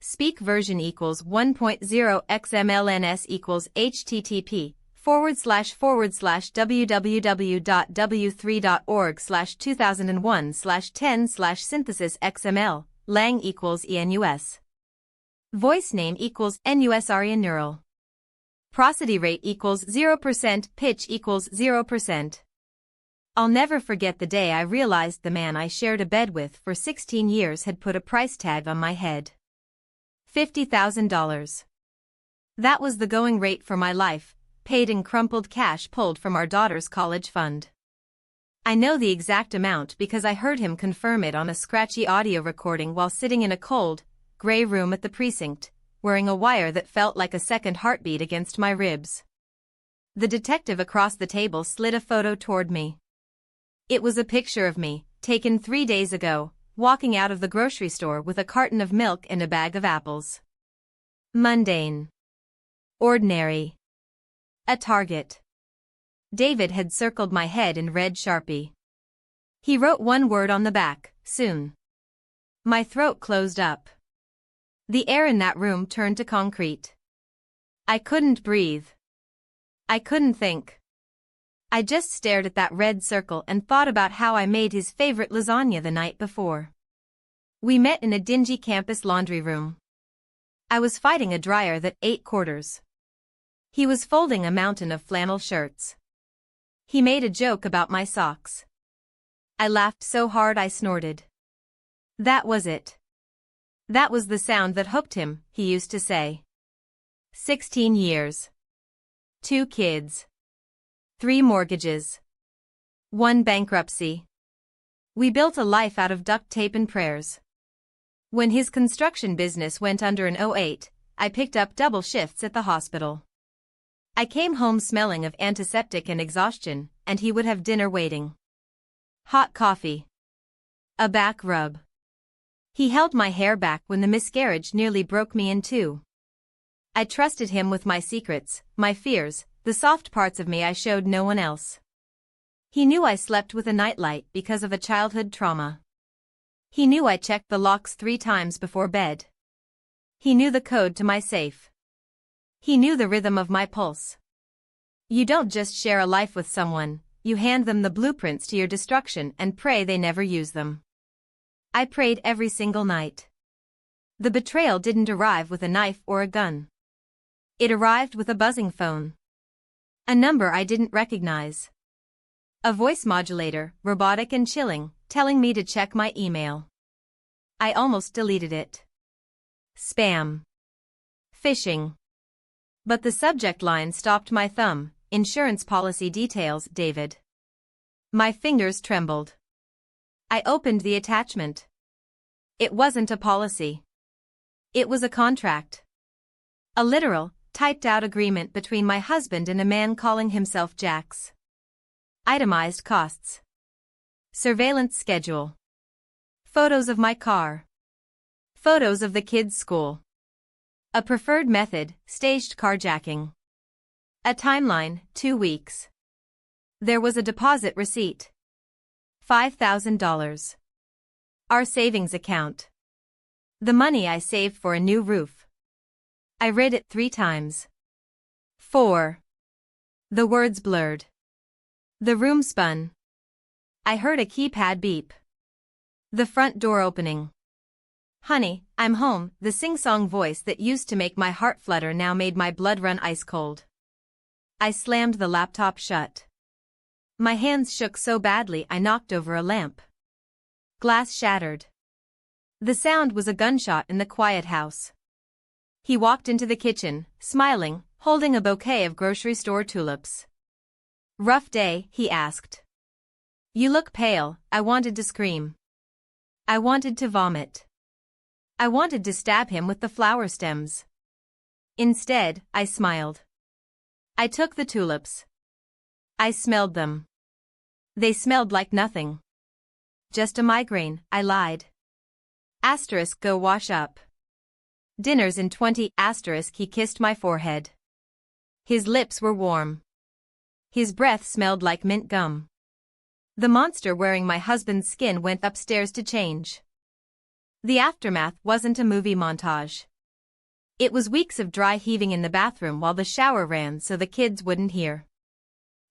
Speak version equals 1.0 XMLNS equals http://www.w3.org/2001/10/synthesis XML, lang equals enus. Voice name equals NUS neural. Prosody rate equals 0%, pitch equals 0%. I'll never forget the day I realized the man I shared a bed with for 16 years had put a price tag on my head. $50,000. That was the going rate for my life, paid in crumpled cash pulled from our daughter's college fund. I know the exact amount because I heard him confirm it on a scratchy audio recording while sitting in a cold, gray room at the precinct, wearing a wire that felt like a second heartbeat against my ribs. The detective across the table slid a photo toward me. It was a picture of me, taken 3 days ago, walking out of the grocery store with a carton of milk and a bag of apples. Mundane. Ordinary. A target. David had circled my head in red Sharpie. He wrote one word on the back, soon. My throat closed up. The air in that room turned to concrete. I couldn't breathe. I couldn't think. I just stared at that red circle and thought about how I made his favorite lasagna the night before. We met in a dingy campus laundry room. I was fighting a dryer that ate quarters. He was folding a mountain of flannel shirts. He made a joke about my socks. I laughed so hard I snorted. That was it. That was the sound that hooked him, he used to say. 16 years. 2 kids. 3 mortgages. 1 bankruptcy. We built a life out of duct tape and prayers. When his construction business went under in '08, I picked up double shifts at the hospital. I came home smelling of antiseptic and exhaustion, and he would have dinner waiting. Hot coffee. A back rub. He held my hair back when the miscarriage nearly broke me in two. I trusted him with my secrets, my fears, the soft parts of me I showed no one else. He knew I slept with a nightlight because of a childhood trauma. He knew I checked the locks 3 times before bed. He knew the code to my safe. He knew the rhythm of my pulse. You don't just share a life with someone, you hand them the blueprints to your destruction and pray they never use them. I prayed every single night. The betrayal didn't arrive with a knife or a gun. It arrived with a buzzing phone. A number I didn't recognize. A voice modulator, robotic and chilling, telling me to check my email. I almost deleted it. Spam. Phishing. But the subject line stopped my thumb, insurance policy details, David. My fingers trembled. I opened the attachment. It wasn't a policy. It was a contract. A literal, typed-out agreement between my husband and a man calling himself Jax. Itemized costs. Surveillance schedule. Photos of my car. Photos of the kids' school. A preferred method, staged carjacking. A timeline, 2 weeks. There was a deposit receipt. $5,000. Our savings account. The money I saved for a new roof. I read it 3 times. 4. The words blurred. The room spun. I heard a keypad beep. The front door opening. Honey, I'm home, the sing-song voice that used to make my heart flutter now made my blood run ice cold. I slammed the laptop shut. My hands shook so badly I knocked over a lamp. Glass shattered. The sound was a gunshot in the quiet house. He walked into the kitchen, smiling, holding a bouquet of grocery store tulips. Rough day, he asked. You look pale. I wanted to scream. I wanted to vomit. I wanted to stab him with the flower stems. Instead, I smiled. I took the tulips. I smelled them. They smelled like nothing. Just a migraine, I lied. Asterisk go wash up. Dinner's in 20 asterisk he kissed my forehead. His lips were warm. His breath smelled like mint gum. The monster wearing my husband's skin went upstairs to change. The aftermath wasn't a movie montage. It was weeks of dry heaving in the bathroom while the shower ran so the kids wouldn't hear.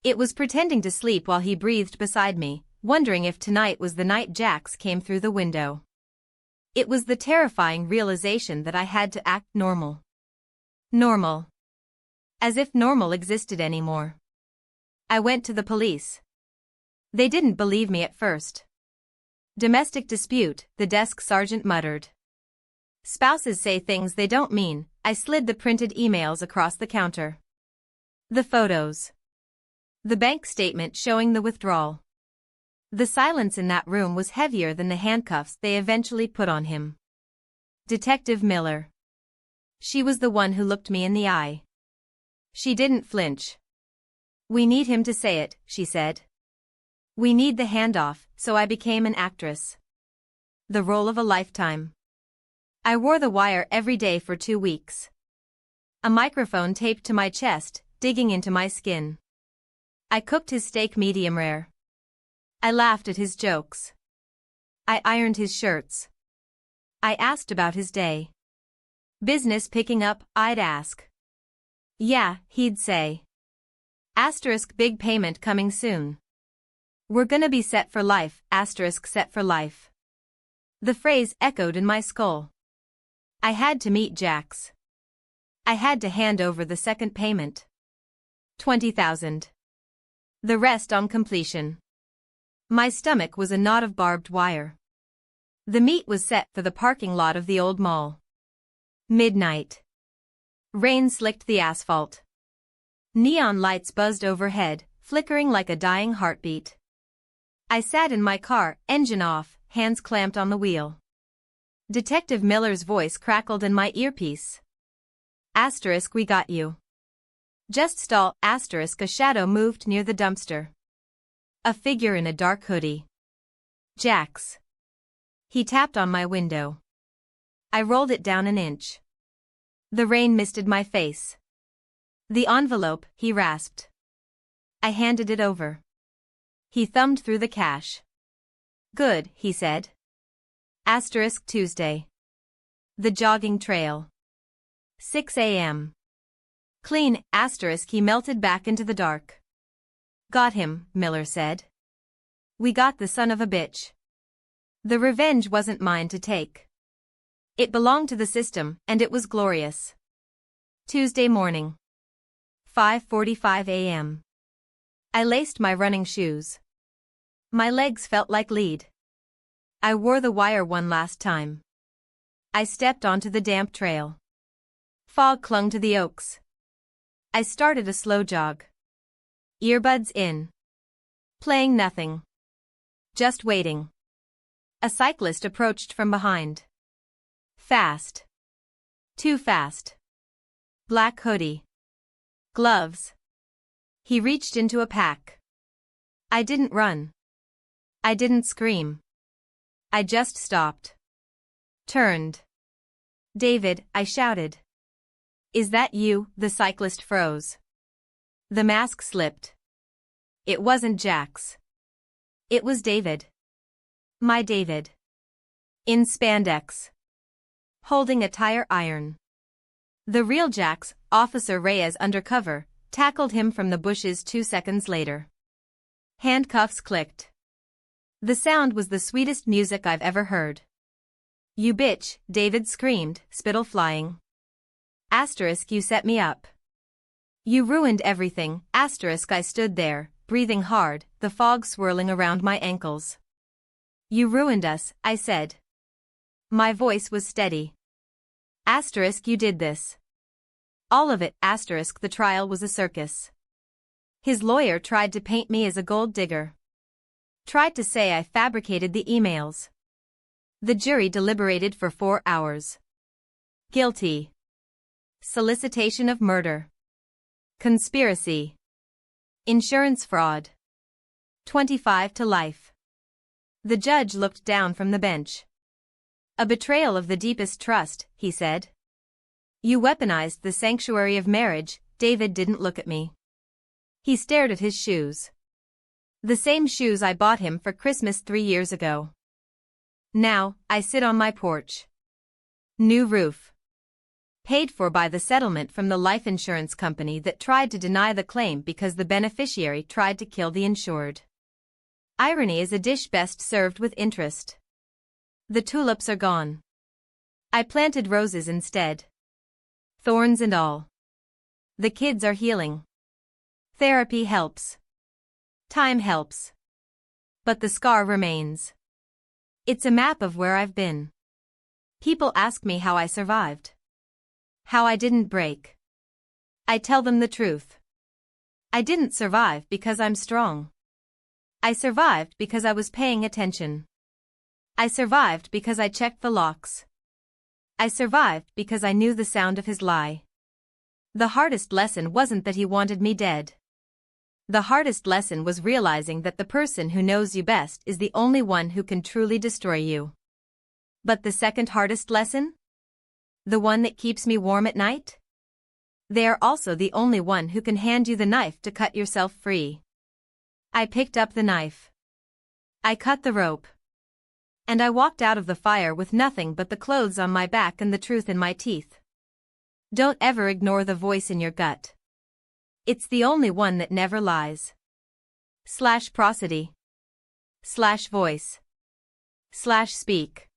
It was pretending to sleep while he breathed beside me, wondering if tonight was the night Jax came through the window. It was the terrifying realization that I had to act normal. Normal. As if normal existed anymore. I went to the police. They didn't believe me at first. Domestic dispute, the desk sergeant muttered. Spouses say things they don't mean. I slid the printed emails across the counter. The photos. The bank statement showing the withdrawal. The silence in that room was heavier than the handcuffs they eventually put on him. Detective Miller. She was the one who looked me in the eye. She didn't flinch. We need him to say it, she said. We need the handoff, so I became an actress. The role of a lifetime. I wore the wire every day for 2 weeks. A microphone taped to my chest, digging into my skin. I cooked his steak medium rare. I laughed at his jokes. I ironed his shirts. I asked about his day. Business picking up, I'd ask. Yeah, he'd say. Asterisk big payment coming soon. We're gonna be set for life, asterisk set for life. The phrase echoed in my skull. I had to meet Jax. I had to hand over the second payment. 20,000. The rest on completion. My stomach was a knot of barbed wire. The meat was set for the parking lot of the old mall. Midnight. Rain slicked the asphalt. Neon lights buzzed overhead, flickering like a dying heartbeat. I sat in my car, engine off, hands clamped on the wheel. Detective Miller's voice crackled in my earpiece. Asterisk, we got you. Just stall, asterisk, a shadow moved near the dumpster. A figure in a dark hoodie. Jax. He tapped on my window. I rolled it down an inch. The rain misted my face. The envelope, he rasped. I handed it over. He thumbed through the cash. Good, he said. Asterisk Tuesday. The jogging trail. 6 a.m. Clean, asterisk, he melted back into the dark. Got him, Miller said. We got the son of a bitch. The revenge wasn't mine to take. It belonged to the system, and it was glorious. Tuesday morning. 5:45 a.m. I laced my running shoes. My legs felt like lead. I wore the wire one last time. I stepped onto the damp trail. Fog clung to the oaks. I started a slow jog. Earbuds in. Playing nothing. Just waiting. A cyclist approached from behind. Fast. Too fast. Black hoodie. Gloves. He reached into a pack. I didn't run. I didn't scream. I just stopped. Turned. David, I shouted. Is that you? The cyclist froze. The mask slipped. It wasn't Jax. It was David. My David. In spandex. Holding a tire iron. The real Jax, Officer Reyes undercover, tackled him from the bushes 2 seconds later. Handcuffs clicked. The sound was the sweetest music I've ever heard. You bitch, David screamed, spittle flying. Asterisk, you set me up. You ruined everything, asterisk. I stood there, breathing hard, the fog swirling around my ankles. You ruined us, I said. My voice was steady. Asterisk, you did this. All of it, asterisk. The trial was a circus. His lawyer tried to paint me as a gold digger. Tried to say I fabricated the emails. The jury deliberated for 4 hours. Guilty. Solicitation of murder. Conspiracy. Insurance fraud. 25 to life. The judge looked down from the bench. A betrayal of the deepest trust, he said. You weaponized the sanctuary of marriage. David didn't look at me. He stared at his shoes. The same shoes I bought him for Christmas 3 years ago. Now, I sit on my porch. New roof. Paid for by the settlement from the life insurance company that tried to deny the claim because the beneficiary tried to kill the insured. Irony is a dish best served with interest. The tulips are gone. I planted roses instead. Thorns and all. The kids are healing. Therapy helps. Time helps. But the scar remains. It's a map of where I've been. People ask me how I survived. How I didn't break. I tell them the truth. I didn't survive because I'm strong. I survived because I was paying attention. I survived because I checked the locks. I survived because I knew the sound of his lie. The hardest lesson wasn't that he wanted me dead. The hardest lesson was realizing that the person who knows you best is the only one who can truly destroy you. But the second hardest lesson? The one that keeps me warm at night? They are also the only one who can hand you the knife to cut yourself free. I picked up the knife. I cut the rope. And I walked out of the fire with nothing but the clothes on my back and the truth in my teeth. Don't ever ignore the voice in your gut. It's the only one that never lies. /prosody. /voice. /speak.